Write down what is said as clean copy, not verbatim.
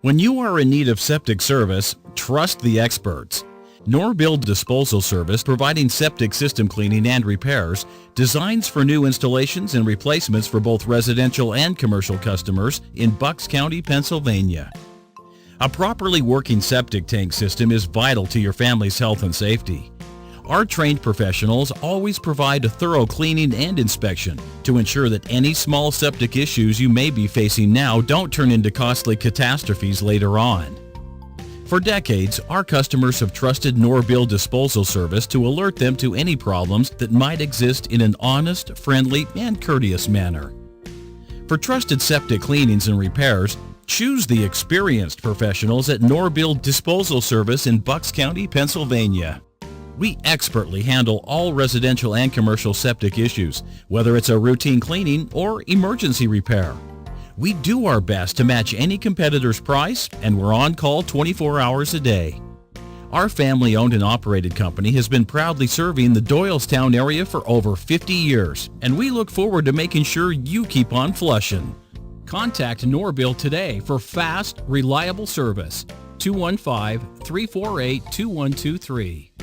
When you are in need of septic service, trust the experts. Norbill Disposal Service, providing septic system cleaning and repairs, designs for new installations and replacements for both residential and commercial customers in Bucks County, Pennsylvania. A properly working septic tank system is vital to your family's health and safety. Our trained professionals always provide a thorough cleaning and inspection to ensure that any small septic issues you may be facing now don't turn into costly catastrophes later on. For decades, our customers have trusted Norbill Disposal Service to alert them to any problems that might exist in an honest, friendly, and courteous manner. For trusted septic cleanings and repairs, choose the experienced professionals at Norbill Disposal Service in Bucks County, Pennsylvania. We expertly handle all residential and commercial septic issues, whether it's a routine cleaning or emergency repair. We do our best to match any competitor's price, and we're on call 24 hours a day. Our family-owned and operated company has been proudly serving the Doylestown area for over 50 years, and we look forward to making sure you keep on flushing. Contact Norbill today for fast, reliable service. 215-348-2123.